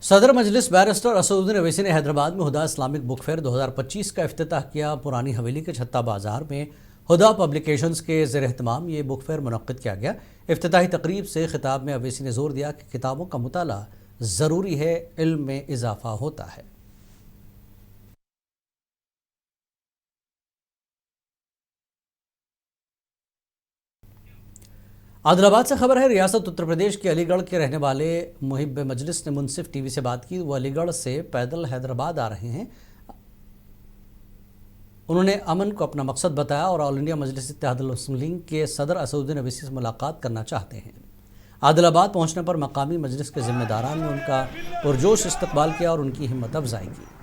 सदर मजलिस बैरिस्टर असदुद्दीन अवैसी ने हैदराबाद में हुदा इस्लामिक बुक फेयर 2025 का इफ्तिताह किया। पुरानी हवेली के छत्ता बाजार में हुदा पब्लिकेशंस के ज़ेर एहतमाम ये बुक फेयर मुनक्किद किया गया। इफ्तिताही तकरीब से खिताब में अवैसी ने जोर दिया कि किताबों का मुताला ज़रूरी है, इल्म में इजाफा होता है। आदिलाबाद से खबर है, रियासत उत्तर प्रदेश के अलीगढ़ के रहने वाले मुहिब मजलिस ने मुनसिफ टीवी से बात की। वो अलीगढ़ से पैदल हैदराबाद आ रहे हैं। उन्होंने अमन को अपना मकसद बताया और ऑल इंडिया मजलिस इत्तेहादुल मुस्लिमीन के सदर असदुद्दीन अवैसी से मुलाकात करना चाहते हैं। आदिलाबाद पहुंचने पर मकामी मजलिस के जिम्मेदारान ने उनका पुरजोश इस्तकबाल किया और उनकी हिम्मत अफजाई की।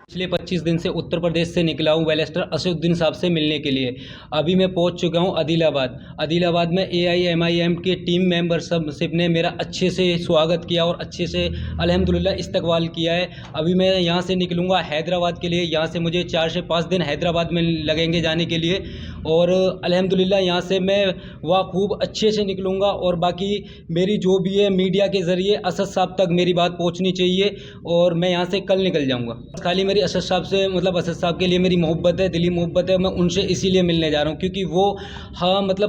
पिछले 25 दिन से उत्तर प्रदेश से निकला हूँ बैरिस्टर असदुद्दीन साहब से मिलने के लिए। अभी मैं पहुँच चुका हूँ आदिलाबाद में AIMIM के टीम मेंबर सब ने मेरा अच्छे से स्वागत किया और अच्छे से अल्हम्दुलिल्लाह इस्तकबाल किया है। अभी मैं यहाँ से निकलूँगा हैदराबाद के लिए। यहाँ से मुझे 4 से 5 दिन हैदराबाद में लगेंगे जाने के लिए और अल्हम्दुलिल्लाह यहाँ से मैं वहाँ खूब अच्छे से निकलूँगा। और बाकी मेरी जो भी है मीडिया के ज़रिए असद साहब तक मेरी बात पहुँचनी चाहिए और मैं यहाँ से कल निकल जाऊँगा। खाली मेरी असद साहब से असद साहब के लिए मेरी मोहब्बत है, दिली मोहब्बत है। मैं उनसे इसीलिए मिलने जा रहा हूँ क्योंकि वो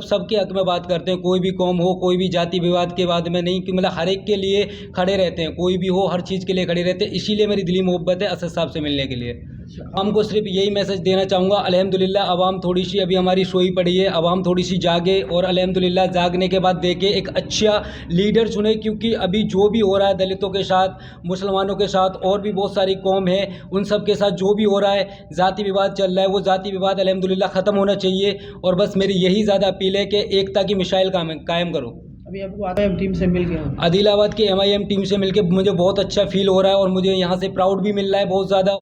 सबके हक में बात करते हैं। कोई भी कौम हो, कोई भी जाति विवाद के बाद में नहीं, कि हर एक के लिए खड़े रहते हैं। कोई भी हो, हर चीज़ के लिए खड़े रहते हैं। इसीलिए मेरी दिली मोहब्बत है असद साहब से मिलने के लिए। आवाम को सिर्फ यही मैसेज देना चाहूँगा, अल्हम्दुलिल्लाह आवाम थोड़ी सी अभी हमारी सोई पड़ी है। आवाम थोड़ी सी जागे और अल्हम्दुलिल्लाह जागने के बाद देखे एक अच्छा लीडर चुने, क्योंकि अभी जो भी हो रहा है दलितों के साथ, मुसलमानों के साथ और भी बहुत सारी कौम है, उन सब के साथ जो भी हो रहा है, जाति विवाद चल रहा है, वो जाति विवाद अल्हम्दुलिल्लाह ख़त्म होना चाहिए। और बस मेरी यही ज़्यादा अपील है कि एकता की मिसाइल कायम करो। अभी आपको MIM टीम से मिल गया? आदिलाबाद के MIM टीम से मिलकर मुझे बहुत अच्छा फील हो रहा है और मुझे यहाँ से प्राउड भी मिल रहा है बहुत ज़्यादा।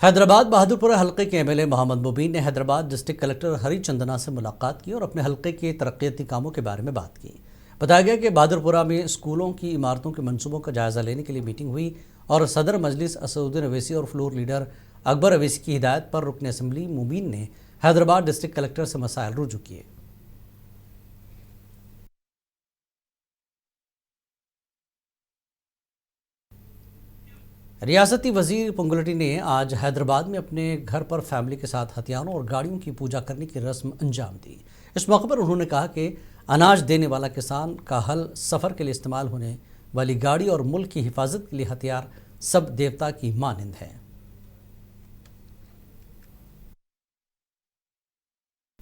हैदराबाद बहादुरपुरा हल्के के MLA मोहम्मद मुबीन ने हैदराबाद डिस्ट्रिक्ट कलेक्टर हरी चंदना से मुलाकात की और अपने हल्के के तरक्याती कामों के बारे में बात की। बताया गया कि बहादुरपुरा में स्कूलों की इमारतों के मंसूबों का जायज़ा लेने के लिए मीटिंग हुई और सदर मजलिस असदुद्दीन अवैसी और फ्लोर लीडर अकबर अवैसी की हिदायत पर रुकन असम्बली मुबीन ने हैदराबाद डिस्ट्रिक्ट कलेक्टर से मसाइल रुजू किए। रियासती वजीर पंगुलटी ने आज हैदराबाद में अपने घर पर फैमिली के साथ हथियारों और गाड़ियों की पूजा करने की रस्म अंजाम दी। इस मौके पर उन्होंने कहा कि अनाज देने वाला किसान का हल, सफ़र के लिए इस्तेमाल होने वाली गाड़ी और मुल्क की हिफाजत के लिए हथियार सब देवता की मानिंद है।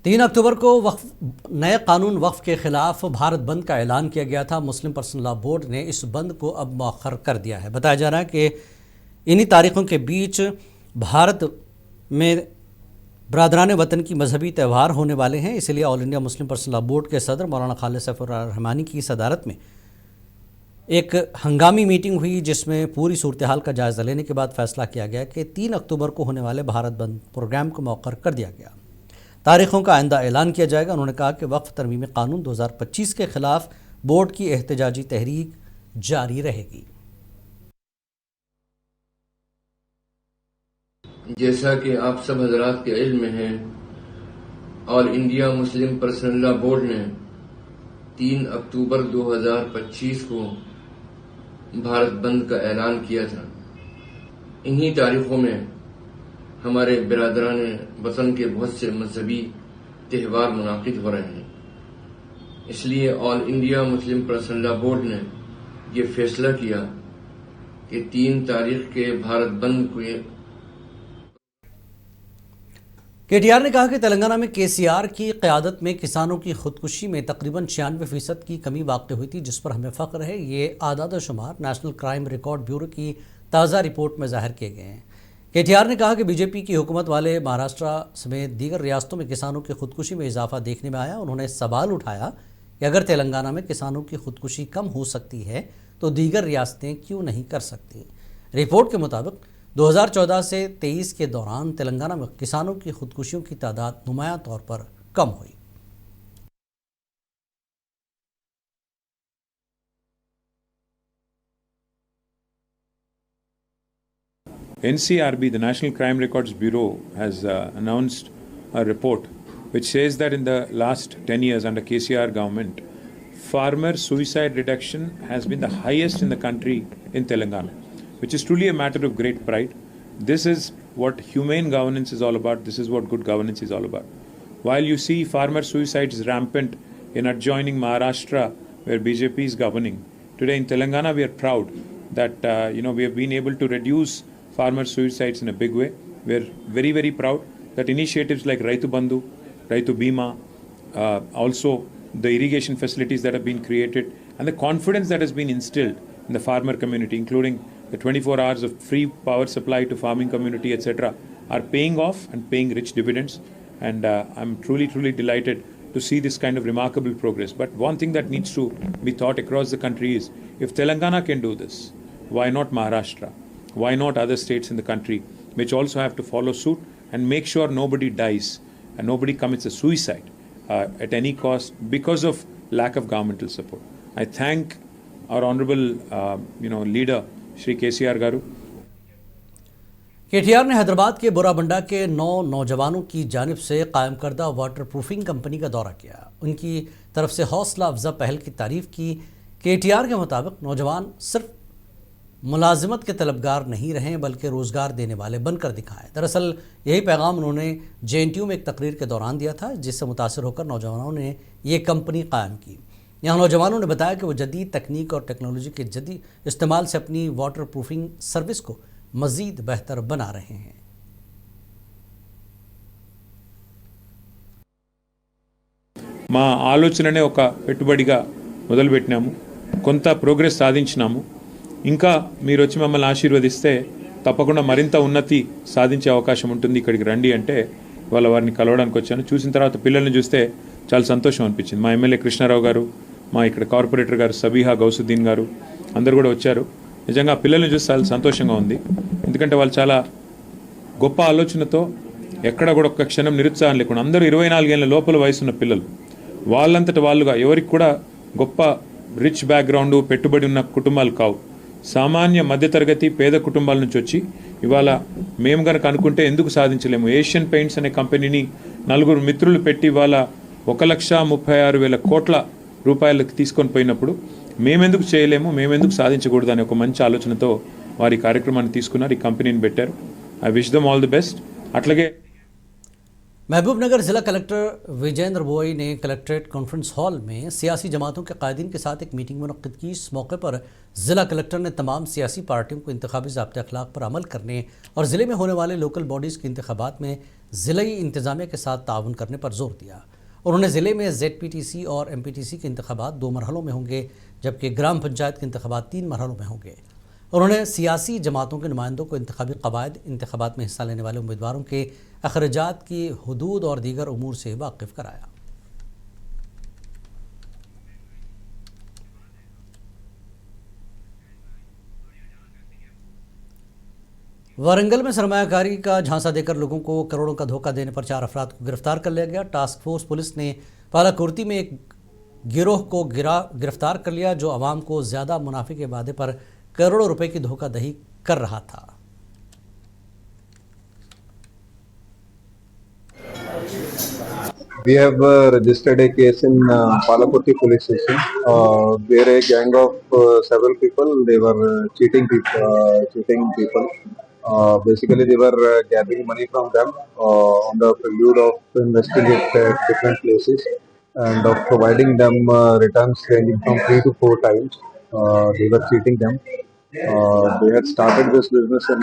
3 अक्टूबर को नए कानून वक्फ के खिलाफ भारत बंद का ऐलान किया गया था। मुस्लिम पर्सनल लॉ बोर्ड ने इस बंद को अब मौखर कर दिया है। बताया जा रहा है कि इन्हीं तारीखों के बीच भारत में बरादरान वतन की मजहबी त्यौहार होने वाले हैं। इसलिए all India Muslim personal law board के सदर मौलाना खालिद सैफुर रहमानी की सदारत में एक हंगामी मीटिंग हुई, जिसमें पूरी सूरत हाल का जायज़ा लेने के बाद फैसला किया गया कि 3 अक्टूबर को होने वाले भारत बंद प्रोग्राम को मौखर कर दिया गया। तारीखों का आइंदा ऐलान किया जाएगा। उन्होंने कहा कि वक्फ तरमीमी कानून 2025 के खिलाफ बोर्ड की एहतजाजी तहरीक जारी रहेगी। जैसा कि आप सब हजरात के इल्म में है, all India Muslim personal law board ने 3 अक्टूबर 2025 को भारत बंद का ऐलान किया था। इन्हीं तारीखों में हमारे बिरादरान वतन के बहुत से मजहबी त्यौहार मुनाकिद हो रहे हैं। इसलिए all India Muslim personal law board ने ये फैसला किया कि 3 तारीख के भारत बंद को KTR ने कहा कि तेलंगाना में KCR की क़यादत में किसानों की खुदकुशी में तकरीबन 96% की कमी वाक़ हुई थी, जिस पर हमें फ़ख्र है। ये आदाद शुमार नेशनल क्राइम रिकॉर्ड ब्यूरो की ताज़ा रिपोर्ट में ज़ाहिर किए गए हैं। KTR ने कहा कि BJP की हुकूमत वाले महाराष्ट्र समेत दीगर रियासतों में किसानों की खुदकुशी में इजाफा देखने में आया। उन्होंने सवाल उठाया कि अगर तेलंगाना में किसानों की खुदकुशी कम हो सकती है तो दीगर रियासतें क्यों नहीं कर सकती। रिपोर्ट के मुताबिक 2014 से 23 के दौरान तेलंगाना में किसानों की खुदकुशियों की तादाद नुमायां तौर पर कम हुई। NCRB, the National Crime Records Bureau, has announced a report which says that in the last 10 years under KCR government, farmer suicide reduction has been the highest in the country in Telangana, which is truly a matter of great pride. This is what humane governance is all about. This is what good governance is all about. While you see farmer suicides rampant in adjoining Maharashtra, where BJP is governing, today in Telangana we are proud that we have been able to reduce farmer suicides in a big way. We are very, very proud that initiatives like Raitu Bandhu, Raitu Bima, also the irrigation facilities that have been created, and the confidence that has been instilled in the farmer community, including the 24 hours of free power supply to farming community, etc., are paying off and paying rich dividends. And I'm truly, truly delighted to see this kind of remarkable progress. But one thing that needs to be thought across the country is, if Telangana can do this, why not Maharashtra? Why not other states in the country which also have to follow suit and make sure nobody dies and nobody commits a suicide at any cost because of lack of governmental support. I thank our honorable leader, Shri KCR Garu. KTR ने हैदराबाद के बोराबंडा के 9 नौजवानों की जानिब से कायम करदा water proofing company का दौरा किया। उनकी तरफ से हौसला अफजा पहल की तारीफ की। KTR के मुताबिक नौजवान सिर्फ मुलाजिमत के तलबगार नहीं रहे बल्कि रोज़गार देने वाले बनकर दिखाए। दरअसल यही पैगाम उन्होंने JNTU में एक तकरीर के दौरान दिया था, जिससे मुतासर होकर नौजवानों ने ये कंपनी कायम की। यहाँ नौजवानों ने बताया कि वो जदीद तकनीक और टेक्नोलॉजी के जदीद इस्तेमाल से अपनी वाटर प्रूफिंग सर्विस को मज़ीद बेहतर बना रहे हैं। మా ఆలోచననే ఒక పెట్టుబడిగా మొదలుపెట్టినాము, కొంత ప్రోగ్రెస్ సాధించినాము. ఇంకా మీరు వచ్చి మమ్మల్ని ఆశీర్వదిస్తే తప్పకుండా మరింత ఉన్నతి సాధించే అవకాశం ఉంటుంది. ఇక్కడికి రండి అంటే వాళ్ళ వారిని కలవడానికి వచ్చాను. చూసిన తర్వాత పిల్లల్ని చూస్తే చాలా సంతోషం అనిపించింది. మా ఎమ్మెల్యే కృష్ణారావు గారు, మా ఇక్కడ కార్పొరేటర్ గారు సబీహా గౌసుద్దీన్ గారు అందరూ కూడా వచ్చారు. నిజంగా పిల్లల్ని చూస్తే చాలా సంతోషంగా ఉంది. ఎందుకంటే వాళ్ళు చాలా గొప్ప ఆలోచనతో ఎక్కడ కూడా ఒక్క క్షణం నిరుత్సాహం లేకుండా అందరూ 24 ఏళ్ల లోపల వయసున్న పిల్లలు వాళ్ళంతట వాళ్ళుగా ఎవరికి కూడా గొప్ప రిచ్ బ్యాక్గ్రౌండ్ పెట్టుబడి ఉన్న కుటుంబాలు కావు. సామాన్య మధ్యతరగతి పేద కుటుంబాల నుంచి వచ్చి ఇవాళ మేము కనుక అనుకుంటే ఎందుకు సాధించలేము. ఏషియన్ పెయింట్స్ అనే కంపెనీని 4 మిత్రులు పెట్టి ఇవాళ 1,36,000 కోట్ల రూపాయలకు తీసుకొని పోయినప్పుడు మేమెందుకు చేయలేము, మేమెందుకు సాధించకూడదు అనే ఒక మంచి ఆలోచనతో వారి కార్యక్రమాన్ని తీసుకున్నారు, ఈ కంపెనీని పెట్టారు. I wish them all the best. అట్లాగే महबूबनगर ज़िला कलेक्टर विजेंद्र बोई ने कलेक्ट्रेट कॉन्फ्रेंस हॉल में सियासी जमातों के कायदीन के साथ एक मीटिंग मुनक्किद की। इस मौके पर ज़िला कलेक्टर ने तमाम सियासी पार्टियों को इंतखाबी ज़ाब्ते अखलाक पर अमल करने और ज़िले में होने वाले लोकल बॉडीज़ के इंतखाबात में ज़िलाई इंतज़ामिया के साथ ताउन करने पर जोर दिया। उन्होंने ज़िले में ZPTC और MPTC के इंतखाबात 2 मरहलों में होंगे, जबकि ग्राम पंचायत के इंतखाबात 3 मरहलों में होंगे। उन्होंने सियासी जमातों के नुमाइंदों को इंतखाबी कवायद, इंतखाबात में हिस्सा लेने वाले उम्मीदवारों के अखराजात की हदूद और दीगर उमूर से वाकिफ़ कराया। वारंगल में सरमायाकारी का झांसा देकर लोगों को करोड़ों का धोखा देने पर 4 अफराद को गिरफ्तार कर लिया गया। टास्क फोर्स पुलिस ने पालाकुर्ती में एक गिरोह को गिरफ्तार कर लिया, जो आवाम को ज़्यादा मुनाफे के वादे पर करोड़ों रुपए की धोखाधड़ी कर रहा था। We have registered a case in Palakurti police station where a gang of several people, they were cheating people. Basically, they were gathering money from them on the prelude of investigate different places and of providing them returns ranging from 3 to 4 times. They were cheating them. They had started this business in